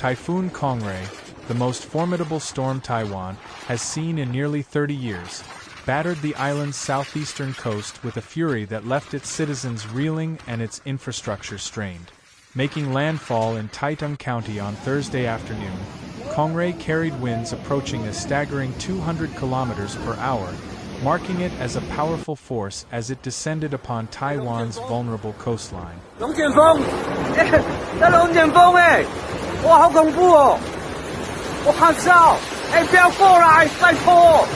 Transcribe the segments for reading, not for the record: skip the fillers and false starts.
Typhoon Kongrey, the most formidable storm Taiwan has seen in nearly 30 years, battered the island's southeastern coast with a fury that left its citizens reeling and its infrastructure strained. Making landfall in Taitung County on Thursday afternoon, Kong-Rey carried winds approaching a staggering 200 kilometers per hour, marking it as a powerful force as it descended upon Taiwan's vulnerable coastline. 龙卷风，那龙卷风哇，好恐怖哦！我靠，不要过来，拜托，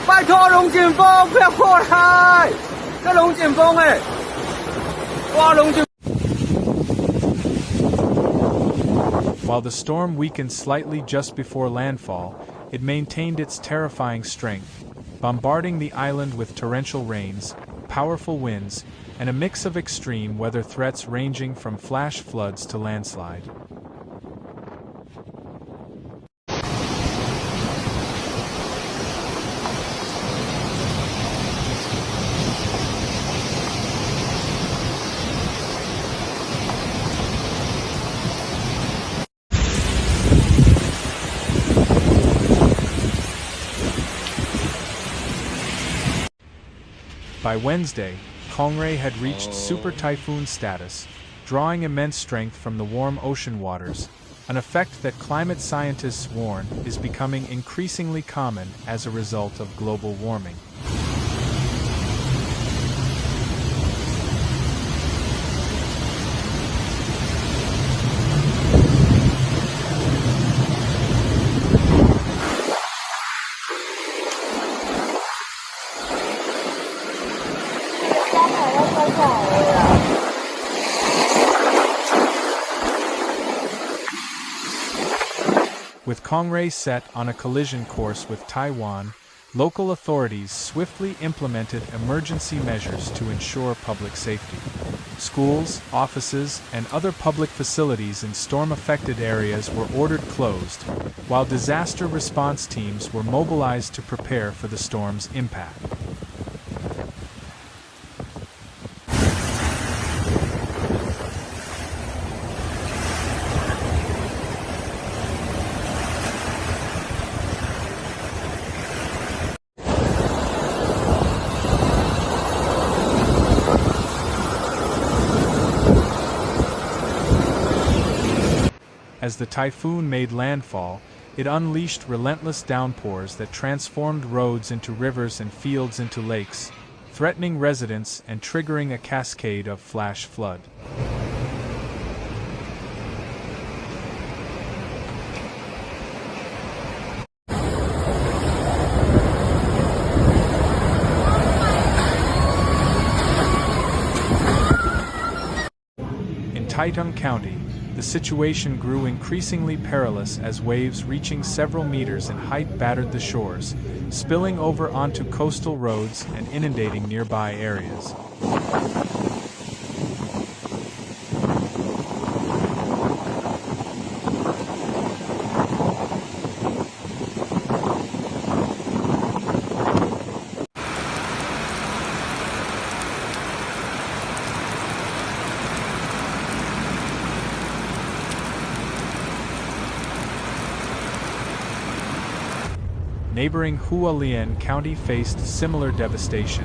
拜托龙卷风，不要过来，那龙卷风哇，龙卷。 While the storm weakened slightly just before landfall, it maintained its terrifying strength, bombarding the island with torrential rains, powerful winds, and a mix of extreme weather threats ranging from flash floods to landslide. By Wednesday, Kong-Rey had reached super typhoon status, drawing immense strength from the warm ocean waters, an effect that climate scientists warn is becoming increasingly common as a result of global warming. With Kong-Rey set on a collision course with Taiwan, local authorities swiftly implemented emergency measures to ensure public safety. Schools, offices, and other public facilities in storm-affected areas were ordered closed, while disaster response teams were mobilized to prepare for the storm's impact. As the typhoon made landfall, it unleashed relentless downpours that transformed roads into rivers and fields into lakes, threatening residents and triggering a cascade of flash flood. In Taitung County, the situation grew increasingly perilous as waves reaching several meters in height battered the shores, spilling over onto coastal roads and inundating nearby areas. Neighboring Hualien County faced similar devastation,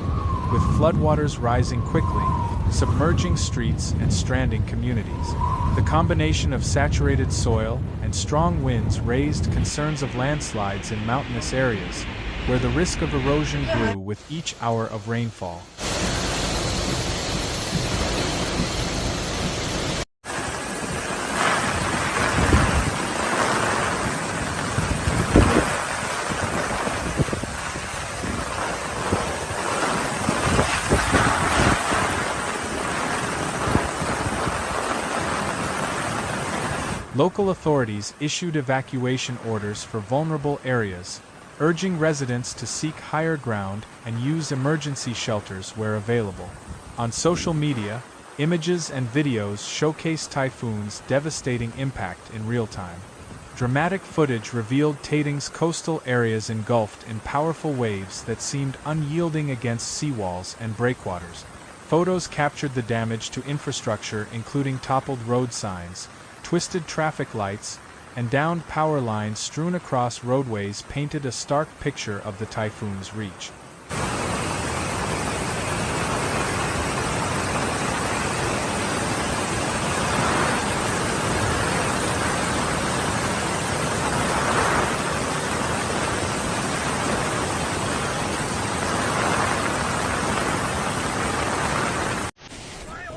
with floodwaters rising quickly, submerging streets and stranding communities. The combination of saturated soil and strong winds raised concerns of landslides in mountainous areas, where the risk of erosion grew with each hour of rainfall. Local authorities issued evacuation orders for vulnerable areas, urging residents to seek higher ground and use emergency shelters where available. On social media, images and videos showcased Typhoon's devastating impact in real time. Dramatic footage revealed Taitung's coastal areas engulfed in powerful waves that seemed unyielding against seawalls and breakwaters. Photos captured the damage to infrastructure including toppled road signs, twisted traffic lights, and downed power lines strewn across roadways painted a stark picture of the typhoon's reach.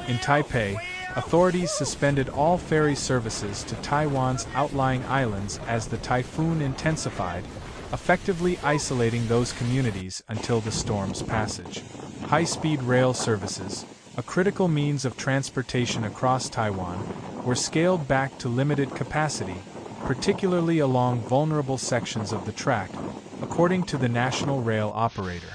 In Taipei, authorities suspended all ferry services to Taiwan's outlying islands as the typhoon intensified, effectively isolating those communities until the storm's passage. High-speed rail services, a critical means of transportation across Taiwan, were scaled back to limited capacity, particularly along vulnerable sections of the track, according to the national rail operator.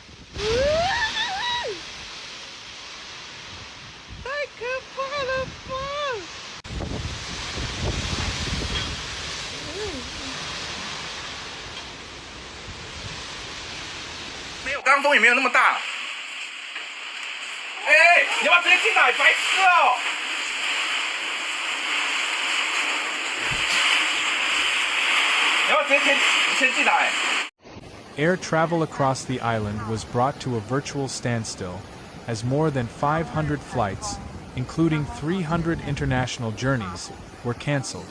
Air travel across the island was brought to a virtual standstill, as more than 500 flights, including 300 international journeys, were cancelled.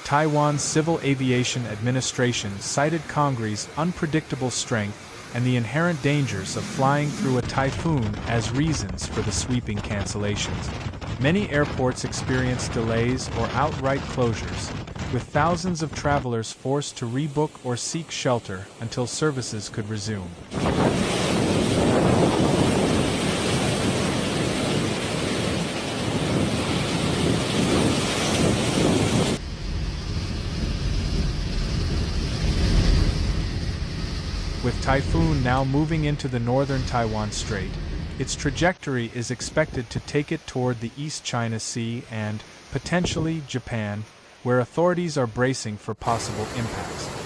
Taiwan's Civil Aviation Administration cited Kong-Rey's unpredictable strength and the inherent dangers of flying through a typhoon as reasons for the sweeping cancellations. Many airports experienced delays or outright closures, with thousands of travelers forced to rebook or seek shelter until services could resume. With Typhoon now moving into the northern Taiwan Strait, its trajectory is expected to take it toward the East China Sea and, potentially, Japan, where authorities are bracing for possible impacts.